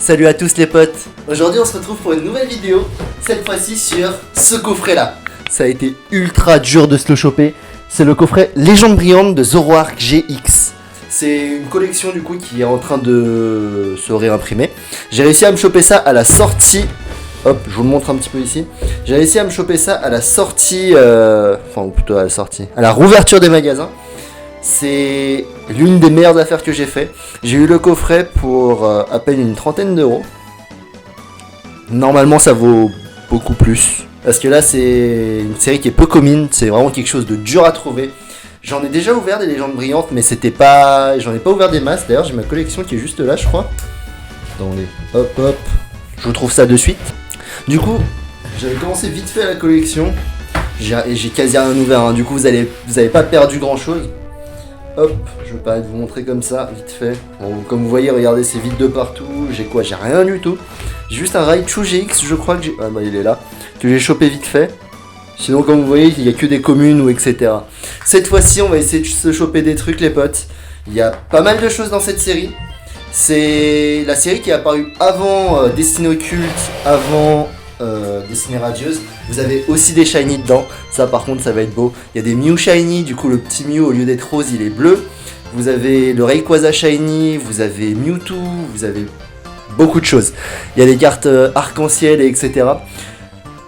Salut à tous les potes. Aujourd'hui on se retrouve pour une nouvelle vidéo, cette fois-ci sur ce coffret là. Ça a été ultra dur de se le choper. C'est le coffret Légende brillante de Zoroark GX. C'est une collection du coup qui est en train de se réimprimer. J'ai réussi à me choper ça à la sortie. Hop, je vous le montre un petit peu ici. J'ai réussi à me choper ça à la sortie, enfin ou plutôt à la sortie, à la rouverture des magasins. C'est l'une des meilleures affaires que j'ai fait. J'ai eu le coffret pour à peine une trentaine d'euros. Normalement ça vaut beaucoup plus. Parce que là c'est une série qui est peu commune. C'est vraiment quelque chose de dur à trouver. J'en ai déjà ouvert des légendes brillantes, mais c'était pas... J'en ai pas ouvert des masses. D'ailleurs j'ai ma collection qui est juste là je crois. Attendez, hop hop. Je vous trouve ça de suite. Du coup, j'avais commencé vite fait la collection. J'ai quasi rien ouvert, hein. Du coup vous avez pas perdu grand chose. Hop, je vais pas vous montrer comme ça, vite fait. Bon, comme vous voyez, regardez, c'est vide de partout. J'ai quoi? J'ai rien du tout. J'ai juste un Raichu GX, je crois que j'ai... Ah bah il est là. Que j'ai chopé vite fait. Sinon, comme vous voyez, il n'y a que des communes ou etc. Cette fois-ci, on va essayer de se choper des trucs, les potes. Il y a pas mal de choses dans cette série. C'est la série qui est apparue avant Destinée Occulte, avant Destinée Radieuse. Vous avez aussi des shiny dedans. Ça par contre ça va être beau. Il y a des Mew shiny, du coup le petit Mew au lieu d'être rose il est bleu. Vous avez le Rayquaza shiny, vous avez Mewtwo, vous avez beaucoup de choses. Il y a des cartes arc-en-ciel et etc.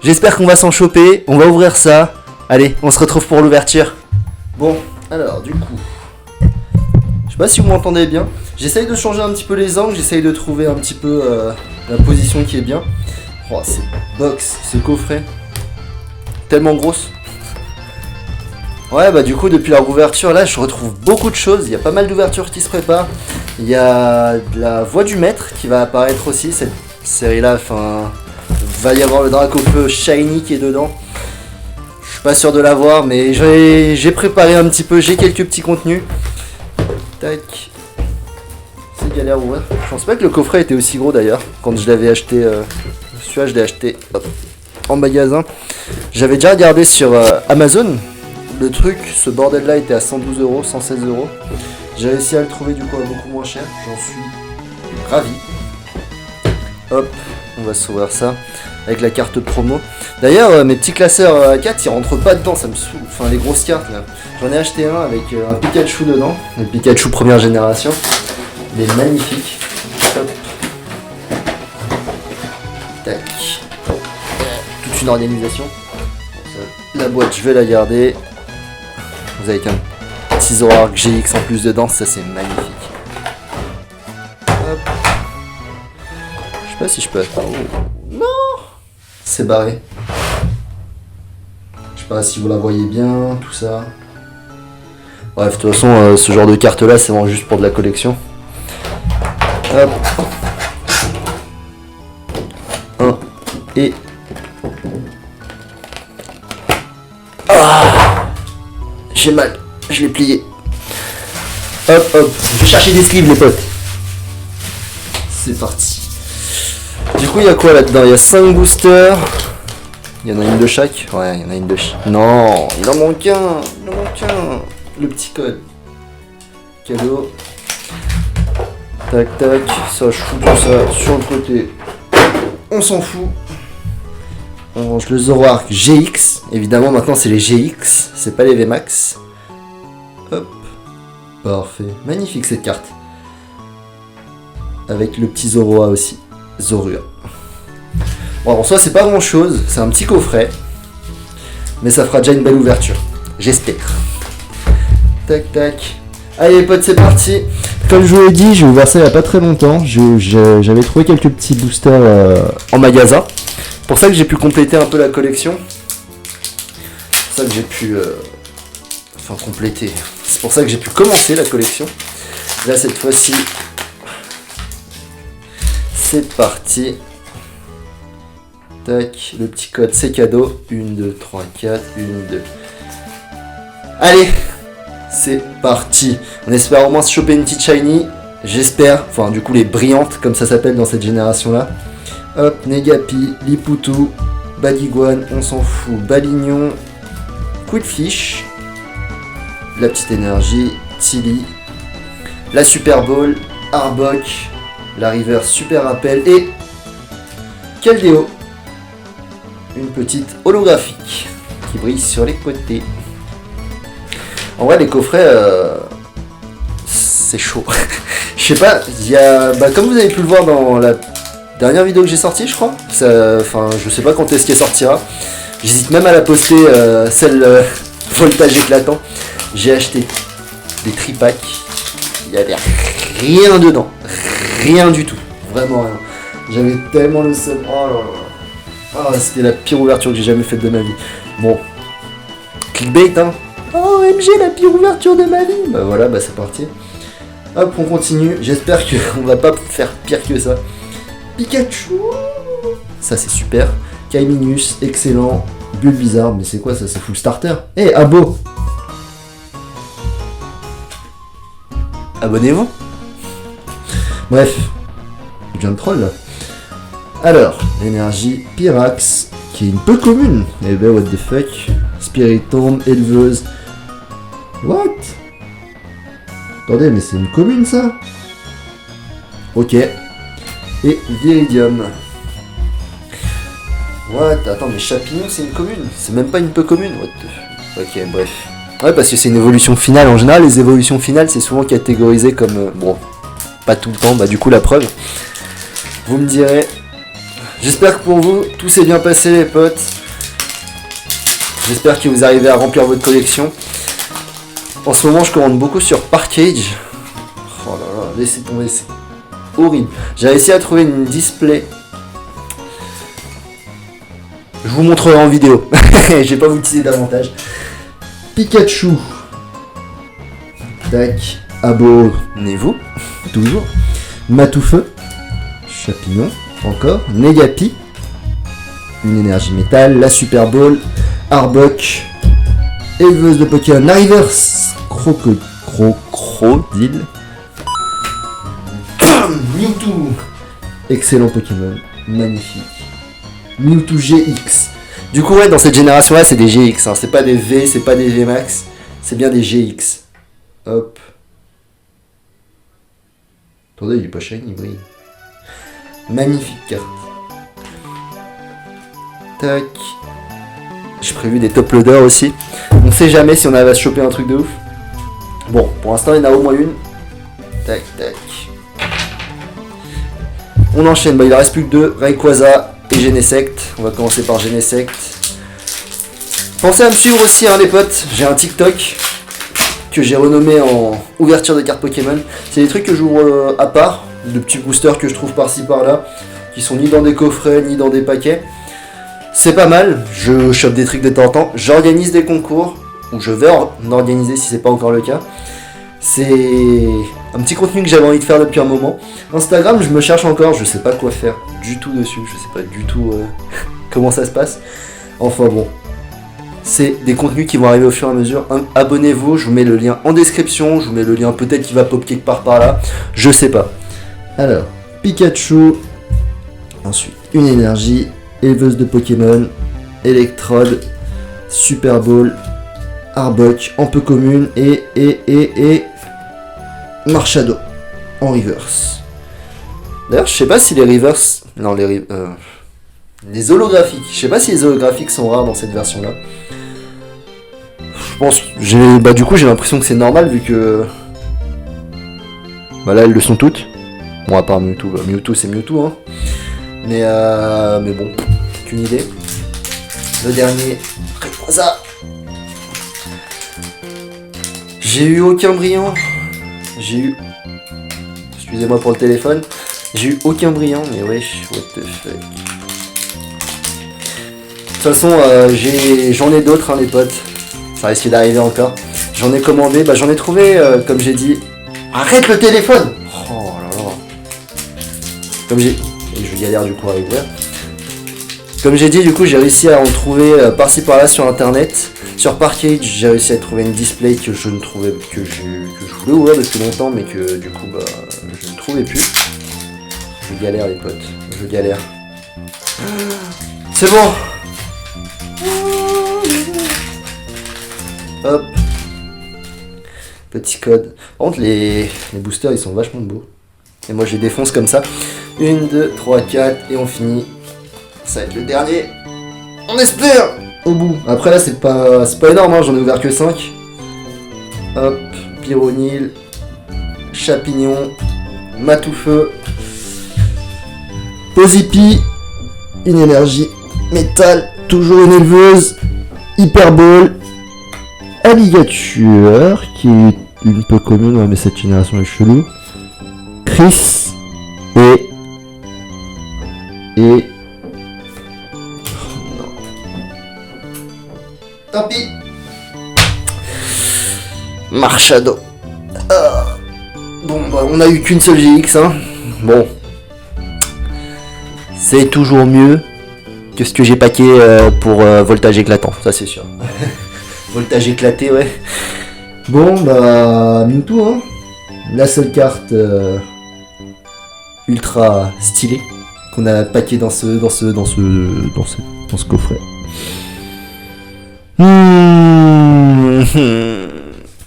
J'espère qu'on va s'en choper. On va ouvrir ça. Allez, on se retrouve pour l'ouverture. Bon, alors du coup... Je sais pas si vous m'entendez bien. J'essaye de changer un petit peu les angles, j'essaye de trouver un petit peu la position qui est bien. Oh, ces box, ce coffret, tellement grosse. Ouais, bah du coup, depuis la rouverture, là, je retrouve beaucoup de choses. Il y a pas mal d'ouvertures qui se préparent. Il y a la voix du maître qui va apparaître aussi, cette série-là. Enfin, va y avoir le Dracofeu shiny qui est dedans. Je suis pas sûr de l'avoir, mais j'ai préparé un petit peu, j'ai quelques petits contenus. Tac. C'est galère à ouvrir. Je pense pas que le coffret était aussi gros d'ailleurs, quand je l'avais acheté... Celui-là, je l'ai acheté en magasin. J'avais déjà regardé sur Amazon. Le truc, ce bordel-là était à 112 euros, 116 euros. J'ai réussi à le trouver du coup à beaucoup moins cher. J'en suis ravi. Hop, on va s'ouvrir ça avec la carte promo. D'ailleurs, mes petits classeurs A4, ils rentrent pas dedans, ça me saoule. Enfin, les grosses cartes là. J'en ai acheté un avec un Pikachu dedans. Le Pikachu première génération. Il est magnifique. Hop. Tac. Toute une organisation. La boîte, je vais la garder. Vous avez qu'un petit Zoroark GX en plus dedans, ça c'est magnifique. Hop. Je sais pas si je peux... Oh. Non. C'est barré. Je sais pas si vous la voyez bien, tout ça. Bref, de toute façon, ce genre de carte là, c'est vraiment juste pour de la collection. Hop. Et... Ah, j'ai mal, je l'ai plié. Hop hop, je vais chercher des sleeves les potes. C'est parti. Du coup il y a quoi là-dedans? Il y a 5 boosters. Il y en a une de chaque. Ouais, il y en a une de chaque. Non, il en manque un. Il en manque un. Le petit code. Cadeau. Tac tac, ça je fous tout ça sur le côté. On s'en fout. On range le Zoroark GX. Évidemment, maintenant, c'est les GX. C'est pas les VMAX. Hop. Parfait. Magnifique, cette carte. Avec le petit Zoroa aussi. Zorua. Bon, en soi, c'est pas grand-chose. C'est un petit coffret. Mais ça fera déjà une belle ouverture. J'espère. Tac, tac. Allez, les potes, c'est parti. Comme je vous l'ai dit, j'ai ouvert ça il y a pas très longtemps. J'avais trouvé quelques petits boosters en magasin. C'est pour ça que j'ai pu compléter un peu la collection. C'est pour ça que j'ai pu... Enfin, compléter. C'est pour ça que j'ai pu commencer la collection. Là, cette fois-ci... C'est parti. Tac, le petit code, c'est cadeau. 1, 2, 3, 4, 1, 2. Allez, c'est parti. On espère au moins se choper une petite shiny. J'espère. Enfin, du coup, les brillantes, comme ça s'appelle dans cette génération-là. Hop, Negapi, Liputu, Badigwan, on s'en fout, Balignon, Quillfish, la petite énergie, Tilly, la Super Bowl, Arbok, La River super rappel et Keldeo. Une petite holographique qui brille sur les côtés. En vrai les coffrets c'est chaud. Je sais pas, il y a. Comme vous avez pu le voir dans la dernière vidéo que j'ai sortie je crois. Enfin je sais pas quand est-ce qu'elle sortira. J'hésite même à la poster celle voltage éclatant. J'ai acheté des tripacks. Il y avait rien dedans. Rien du tout. Vraiment rien. J'avais tellement le seum. Oh là là. Ah, c'était la pire ouverture que j'ai jamais faite de ma vie. Bon. Clickbait hein. Oh MG la pire ouverture de ma vie. Bah voilà, bah c'est parti. Hop, on continue. J'espère qu'on va pas faire pire que ça. Pikachu. Ça c'est super. Kaiminus, excellent. Bulbizarre, mais c'est quoi ça? C'est full starter. Eh, Abo. Abonnez-vous. Bref. Je viens de troll là. Alors, l'énergie Pyrax, qui est une peu commune. Eh ben, what the fuck. Spiritomb, éleveuse. What? Attendez, mais c'est une commune ça? Ok. Et Viridium. What? Attends, mais Champignon c'est une commune? C'est même pas une peu commune? What the... Ok, bref. Ouais, parce que c'est une évolution finale. En général, les évolutions finales, c'est souvent catégorisé comme... bon, pas tout le temps, bah du coup, la preuve. Vous me direz. J'espère que pour vous, tout s'est bien passé les potes. J'espère que vous arrivez à remplir votre collection. En ce moment, je commande beaucoup sur Parkage. Oh là là, laissez tomber, c'est horrible. J'ai réussi à trouver une display. Je vous montrerai en vidéo. Je vais pas vous teaser davantage. Pikachu. Tac. Abonnez-vous. Toujours. Matoufeu. Champignon. Encore. Negapi. Une énergie métal. La Super Ball. Arbok. Éleveuse de Pokémon. Rivers. Crocodile. Mewtwo. Excellent Pokémon. Magnifique. Mewtwo GX. Du coup, ouais, dans cette génération-là, c'est des GX. Hein. C'est pas des V, c'est pas des VMAX. C'est bien des GX. Hop. Attendez, il est pas shiny, il brille. Magnifique carte. Tac. J'ai prévu des top loaders aussi. On sait jamais si on arrive à se choper un truc de ouf. Bon, pour l'instant, il y en a au moins une. Tac, tac. On enchaîne. Bah, il en reste plus que deux. Rayquaza et Genesect. On va commencer par Genesect. Pensez à me suivre aussi, hein, les potes. J'ai un TikTok que j'ai renommé en ouverture de cartes Pokémon. C'est des trucs que j'ouvre à part. De petits boosters que je trouve par-ci par-là. Qui sont ni dans des coffrets, ni dans des paquets. C'est pas mal. Je chope des trucs de temps en temps. J'organise des concours. Ou je vais en organiser si c'est pas encore le cas. C'est un petit contenu que j'avais envie de faire depuis un moment. Instagram, je me cherche encore, je sais pas quoi faire du tout dessus, je sais pas du tout comment ça se passe. Enfin bon, c'est des contenus qui vont arriver au fur et à mesure. Abonnez-vous, je vous mets le lien en description, je vous mets le lien peut-être qui va pop quelque part par là, je sais pas. Alors, Pikachu, ensuite une énergie, éleveuse de Pokémon, Electrode, Super Ball, Arbok en peu commune et Marshado en reverse. D'ailleurs, je sais pas si les reverse. Non, les holographiques. Je sais pas si les holographiques sont rares dans cette version là. Je pense. Du coup, j'ai l'impression que c'est normal vu que. Bah là, elles le sont toutes. Bon, à part Mewtwo. Mewtwo, c'est Mewtwo, hein. Mais bon, aucune idée. Le dernier. Rayquaza. J'ai eu aucun brillant. Excusez-moi pour le téléphone. J'ai eu aucun brillant, mais wesh, what the fuck. De toute façon, j'en ai d'autres, hein, les potes. Ça risque d'arriver encore. J'en ai commandé, j'en ai trouvé, comme j'ai dit. Arrête le téléphone! Oh là là. Je galère du coup à ouvrir. Comme j'ai dit, du coup, j'ai réussi à en trouver par-ci par-là sur internet. Sur Parkage, j'ai réussi à trouver une display que je voulais ouvrir depuis longtemps, mais que du coup, je ne trouvais plus. Je galère, les potes. Je galère. C'est bon. Hop. Petit code. Par contre, les boosters, ils sont vachement beaux. Et moi je les défonce comme ça. 1, 2, 3, 4 et on finit. Ça va être le dernier. On espère au bout. Après là c'est pas énorme, hein, j'en ai ouvert que 5. Hop, pyronyle, chapignon, matoufeu, posipi, une énergie, métal, toujours une éleveuse, hyperbole, alligator, qui est une peu commune, ouais, mais cette génération est chelou, Chris, et... Non. Tant pis. Marchado. Bon, bah, on a eu qu'une seule GX, hein. Bon. C'est toujours mieux que ce que j'ai paqué pour voltage éclatant, ça c'est sûr. Voltage éclaté, ouais. Bon, bah, Mewtwo, hein. La seule carte ultra stylée qu'on a paqué dans ce coffret.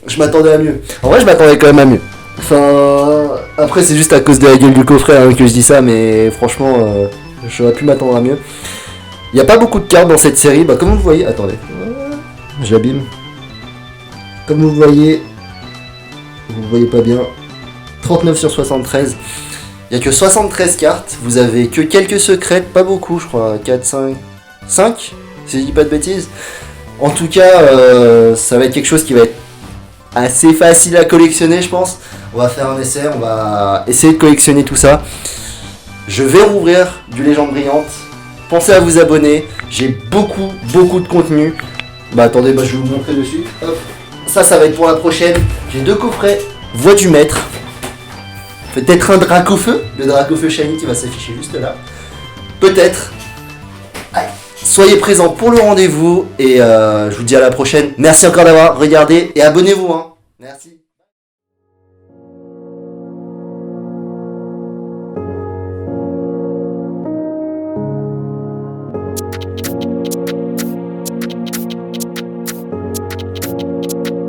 Je m'attendais à mieux. En vrai, je m'attendais quand même à mieux. Enfin, après, c'est juste à cause de la gueule du coffret hein, que je dis ça, mais franchement, j'aurais pu m'attendre à mieux. Il n'y a pas beaucoup de cartes dans cette série. Bah, comme vous le voyez, attendez, j'abîme. Comme vous le voyez pas bien. 39 sur 73. Il n'y a que 73 cartes. Vous avez que quelques secrètes, pas beaucoup, je crois. 4, 5, si je dis pas de bêtises. En tout cas, ça va être quelque chose qui va être assez facile à collectionner, je pense. On va faire un essai, on va essayer de collectionner tout ça. Je vais rouvrir du Légende Brillante. Pensez à vous abonner. J'ai beaucoup de contenu. Bah attendez, bah, je vais vous montrer dessus. Hop. Ça va être pour la prochaine. J'ai 2 coffrets. Voix du maître. Peut-être un Dracofeu. Le Dracofeu Shiny qui va s'afficher juste là. Peut-être. Allez. Soyez présents pour le rendez-vous et je vous dis à la prochaine. Merci encore d'avoir regardé et abonnez-vous. Hein. Merci.